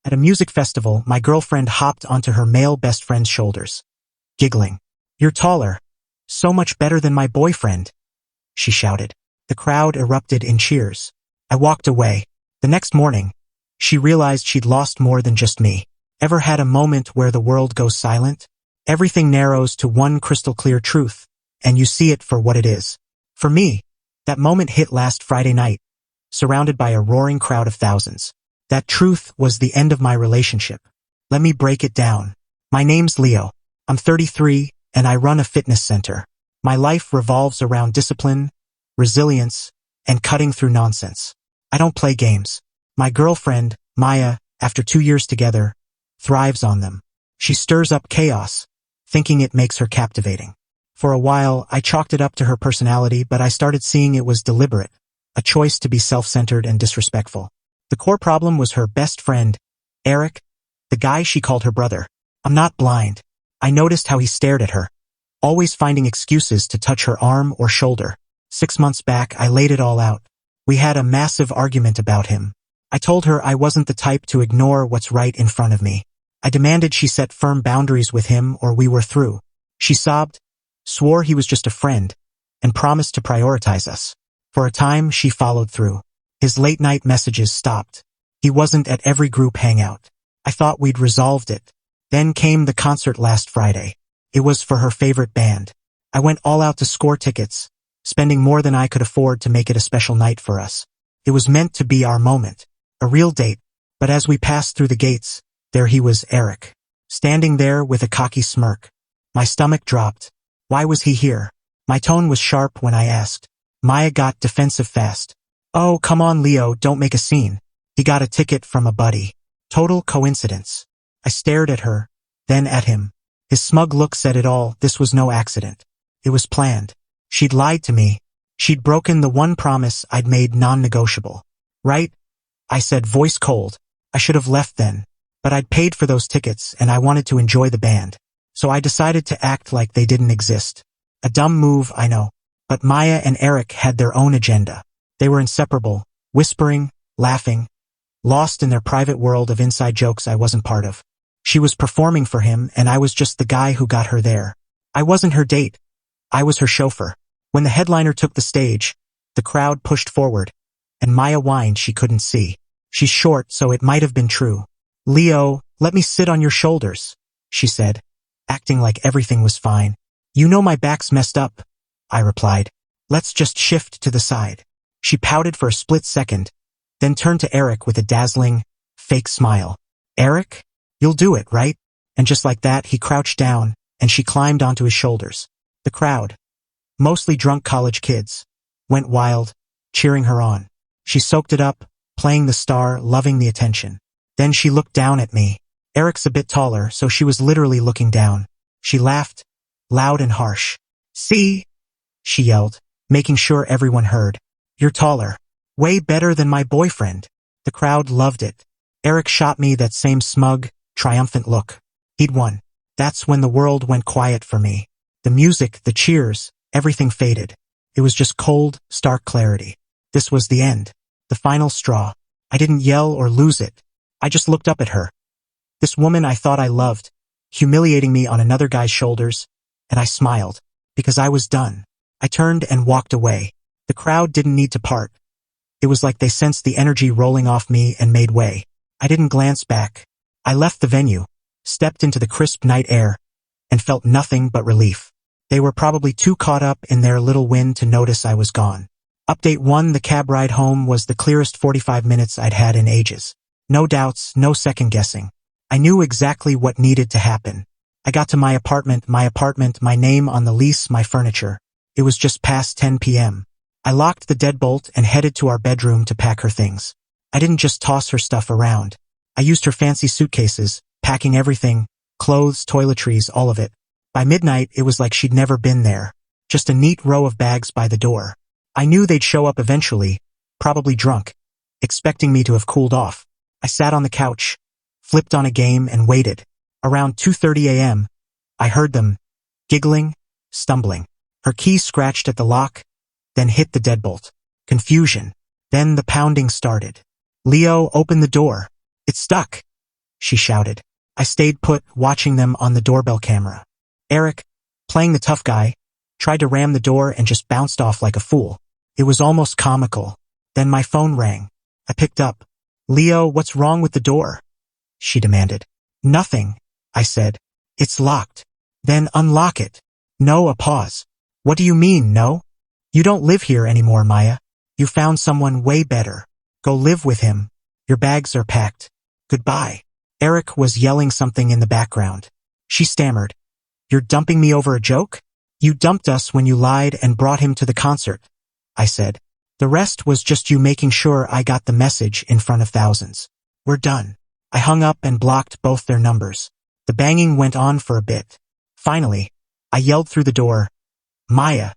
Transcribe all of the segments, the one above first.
At a music festival, my girlfriend hopped onto her male best friend's shoulders, giggling. "You're taller. So much better than my boyfriend," she shouted. The crowd erupted in cheers. I walked away. The next morning, she realized she'd lost more than just me. Ever had a moment where the world goes silent? Everything narrows to one crystal clear truth, and you see it for what it is. For me, that moment hit last Friday night, surrounded by a roaring crowd of thousands. That truth was the end of my relationship. Let me break it down. My name's Leo. I'm 33, and I run a fitness center. My life revolves around discipline, resilience, and cutting through nonsense. I don't play games. My girlfriend, Maya, after 2 years together, thrives on them. She stirs up chaos, thinking it makes her captivating. For a while, I chalked it up to her personality, but I started seeing it was deliberate, a choice to be self-centered and disrespectful. The core problem was her best friend, Eric, the guy she called her brother. I'm not blind. I noticed how he stared at her, always finding excuses to touch her arm or shoulder. 6 months back, I laid it all out. We had a massive argument about him. I told her I wasn't the type to ignore what's right in front of me. I demanded she set firm boundaries with him or we were through. She sobbed, swore he was just a friend, and promised to prioritize us. For a time, she followed through. His late-night messages stopped. He wasn't at every group hangout. I thought we'd resolved it. Then came the concert last Friday. It was for her favorite band. I went all out to score tickets, spending more than I could afford to make it a special night for us. It was meant to be our moment, a real date. But as we passed through the gates, there he was, Eric, standing there with a cocky smirk. My stomach dropped. Why was he here? My tone was sharp when I asked. Maya got defensive fast. "Oh, come on, Leo, don't make a scene. He got a ticket from a buddy. Total coincidence." I stared at her, then at him. His smug look said it all. This was no accident. It was planned. She'd lied to me. She'd broken the one promise I'd made non-negotiable. "Right?" I said, voice cold. I should have left then. But I'd paid for those tickets and I wanted to enjoy the band. So I decided to act like they didn't exist. A dumb move, I know. But Maya and Eric had their own agenda. They were inseparable, whispering, laughing, lost in their private world of inside jokes I wasn't part of. She was performing for him and I was just the guy who got her there. I wasn't her date. I was her chauffeur. When the headliner took the stage, the crowd pushed forward, and Maya whined she couldn't see. She's short, so it might have been true. "Leo, let me sit on your shoulders," she said, acting like everything was fine. "You know my back's messed up," I replied. "Let's just shift to the side." She pouted for a split second, then turned to Eric with a dazzling, fake smile. "Eric, you'll do it, right?" And just like that, he crouched down, and she climbed onto his shoulders. The crowd, mostly drunk college kids, went wild, cheering her on. She soaked it up, playing the star, loving the attention. Then she looked down at me. Eric's a bit taller, so she was literally looking down. She laughed, loud and harsh. "See?" she yelled, making sure everyone heard. "You're taller. Way better than my boyfriend." The crowd loved it. Eric shot me that same smug, triumphant look. He'd won. That's when the world went quiet for me. The music, the cheers, everything faded. It was just cold, stark clarity. This was the end. The final straw. I didn't yell or lose it. I just looked up at her. This woman I thought I loved, humiliating me on another guy's shoulders, and I smiled, because I was done. I turned and walked away. The crowd didn't need to part. It was like they sensed the energy rolling off me and made way. I didn't glance back. I left the venue, stepped into the crisp night air, and felt nothing but relief. They were probably too caught up in their little win to notice I was gone. Update 1: the cab ride home was the clearest 45 minutes I'd had in ages. No doubts, no second guessing. I knew exactly what needed to happen. I got to my apartment, my name on the lease, my furniture. It was just past 10 p.m. I locked the deadbolt and headed to our bedroom to pack her things. I didn't just toss her stuff around. I used her fancy suitcases, packing everything, clothes, toiletries, all of it. By midnight, it was like she'd never been there. Just a neat row of bags by the door. I knew they'd show up eventually, probably drunk, expecting me to have cooled off. I sat on the couch, flipped on a game, and waited. Around 2:30 a.m., I heard them, giggling, stumbling. Her key scratched at the lock, then hit the deadbolt. Confusion. Then the pounding started. "Leo, open the door. It's stuck." she shouted. I stayed put, watching them on the doorbell camera. Eric, playing the tough guy, tried to ram the door and just bounced off like a fool. It was almost comical. Then my phone rang. I picked up. Leo, what's wrong with the door? She demanded. Nothing, I said. It's locked. Then unlock it. No, a pause. What do you mean, no? You don't live here anymore, Maya. You found someone way better. Go live with him. Your bags are packed. Goodbye. Eric was yelling something in the background. She stammered. You're dumping me over a joke? You dumped us when you lied and brought him to the concert, I said. The rest was just you making sure I got the message in front of thousands. We're done. I hung up and blocked both their numbers. The banging went on for a bit. Finally, I yelled through the door, Maya,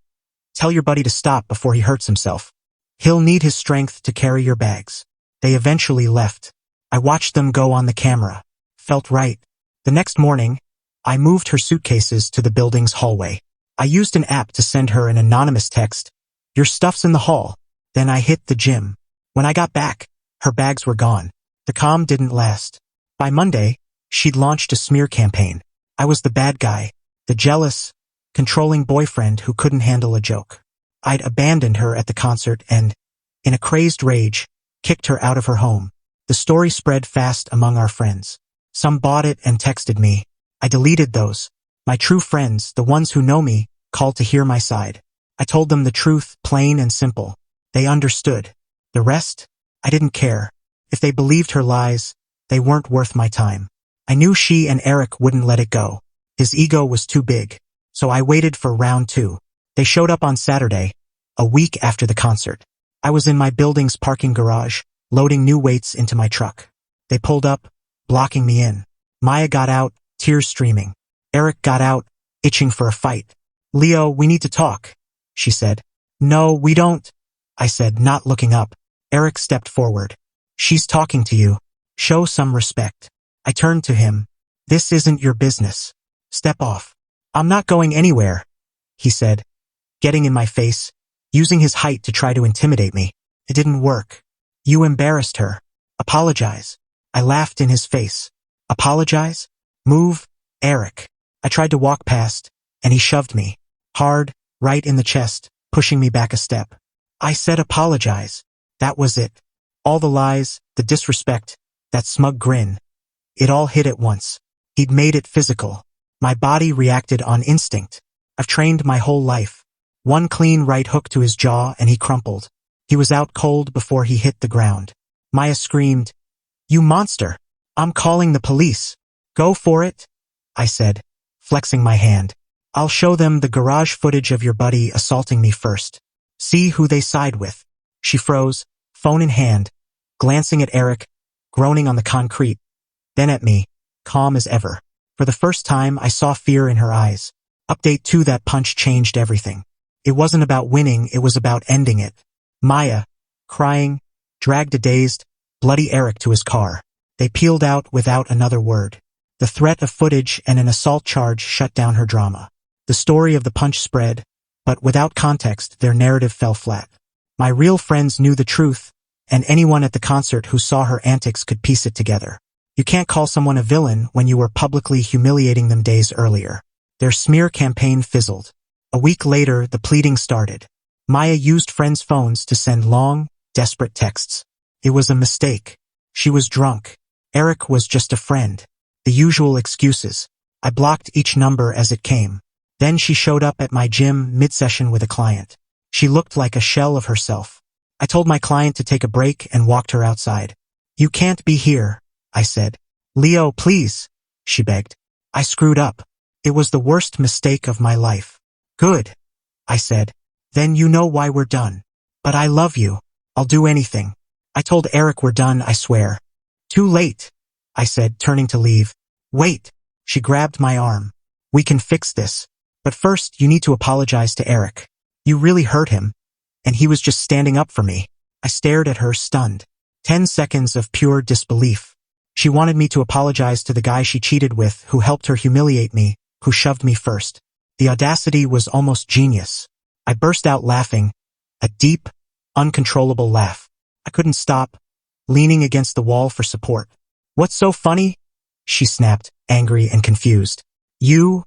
tell your buddy to stop before he hurts himself. He'll need his strength to carry your bags. They eventually left. I watched them go on the camera. Felt right. The next morning, I moved her suitcases to the building's hallway. I used an app to send her an anonymous text. Your stuff's in the hall. Then I hit the gym. When I got back, her bags were gone. The calm didn't last. By Monday, she'd launched a smear campaign. I was the bad guy, the jealous, controlling boyfriend who couldn't handle a joke. I'd abandoned her at the concert and, in a crazed rage, kicked her out of her home. The story spread fast among our friends. Some bought it and texted me. I deleted those. My true friends, the ones who know me, called to hear my side. I told them the truth, plain and simple. They understood. The rest? I didn't care. If they believed her lies, they weren't worth my time. I knew she and Eric wouldn't let it go. His ego was too big. So I waited for round 2. They showed up on Saturday, a week after the concert. I was in my building's parking garage, loading new weights into my truck. They pulled up, blocking me in. Maya got out, tears streaming. Eric got out, itching for a fight. Leo, we need to talk, she said. No, we don't, I said, not looking up. Eric stepped forward. She's talking to you. Show some respect. I turned to him. This isn't your business. Step off. I'm not going anywhere, he said, getting in my face, using his height to try to intimidate me. It didn't work. You embarrassed her. Apologize. I laughed in his face. Apologize? Move, Eric. I tried to walk past, and he shoved me. Hard, right in the chest, pushing me back a step. I said apologize. That was it. All the lies, the disrespect, that smug grin. It all hit at once. He'd made it physical. My body reacted on instinct. I've trained my whole life. One clean right hook to his jaw and he crumpled. He was out cold before he hit the ground. Maya screamed, You monster! I'm calling the police. Go for it, I said, flexing my hand. I'll show them the garage footage of your buddy assaulting me first. See who they side with. She froze, phone in hand, glancing at Eric, groaning on the concrete, then at me, calm as ever. For the first time, I saw fear in her eyes. Update 2. That punch changed everything. It wasn't about winning, it was about ending it. Maya, crying, dragged a dazed, bloody Eric to his car. They peeled out without another word. The threat of footage and an assault charge shut down her drama. The story of the punch spread, but without context, their narrative fell flat. My real friends knew the truth, and anyone at the concert who saw her antics could piece it together. You can't call someone a villain when you were publicly humiliating them days earlier. Their smear campaign fizzled. A week later, the pleading started. Maya used friends' phones to send long, desperate texts. It was a mistake. She was drunk. Eric was just a friend. The usual excuses. I blocked each number as it came. Then she showed up at my gym mid-session with a client. She looked like a shell of herself. I told my client to take a break and walked her outside. You can't be here, I said. Leo, please, she begged. I screwed up. It was the worst mistake of my life. Good, I said. Then you know why we're done. But I love you. I'll do anything. I told Eric we're done, I swear. Too late, I said, turning to leave. Wait, she grabbed my arm. We can fix this. But first, you need to apologize to Eric. You really hurt him, and he was just standing up for me. I stared at her, stunned. 10 seconds of pure disbelief. She wanted me to apologize to the guy she cheated with, who helped her humiliate me, who shoved me first. The audacity was almost genius. I burst out laughing, a deep, uncontrollable laugh. I couldn't stop, leaning against the wall for support. What's so funny? she snapped, angry and confused. You?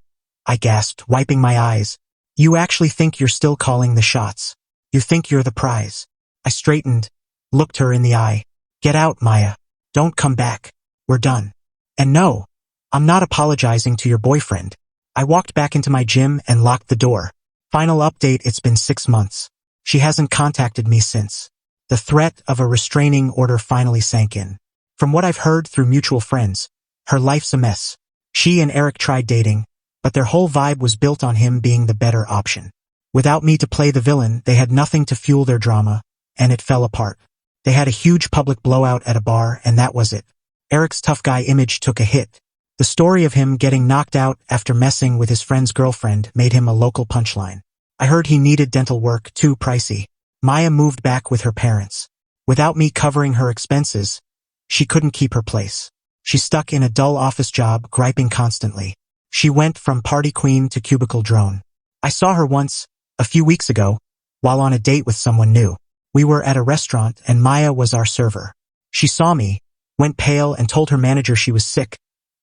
I gasped, wiping my eyes. You actually think you're still calling the shots? You think you're the prize? I straightened, looked her in the eye. Get out, Maya. Don't come back. We're done. And no, I'm not apologizing to your boyfriend. I walked back into my gym and locked the door. Final update, it's been 6 months. She hasn't contacted me since. The threat of a restraining order finally sank in. From what I've heard through mutual friends, her life's a mess. She and Eric tried dating, but their whole vibe was built on him being the better option. Without me to play the villain, they had nothing to fuel their drama, and it fell apart. They had a huge public blowout at a bar, and that was it. Eric's tough guy image took a hit. The story of him getting knocked out after messing with his friend's girlfriend made him a local punchline. I heard he needed dental work, too pricey. Maya moved back with her parents. Without me covering her expenses, she couldn't keep her place. She stuck in a dull office job, griping constantly. She went from party queen to cubicle drone. I saw her once, a few weeks ago, while on a date with someone new. We were at a restaurant and Maya was our server. She saw me, went pale and told her manager she was sick,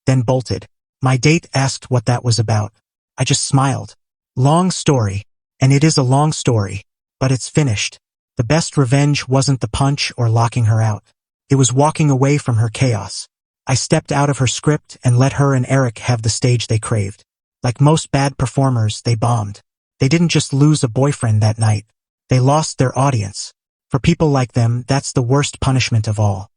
then bolted. My date asked what that was about. I just smiled. Long story, and it is a long story, but it's finished. The best revenge wasn't the punch or locking her out. It was walking away from her chaos. I stepped out of her script and let her and Eric have the stage they craved. Like most bad performers, they bombed. They didn't just lose a boyfriend that night. They lost their audience. For people like them, that's the worst punishment of all.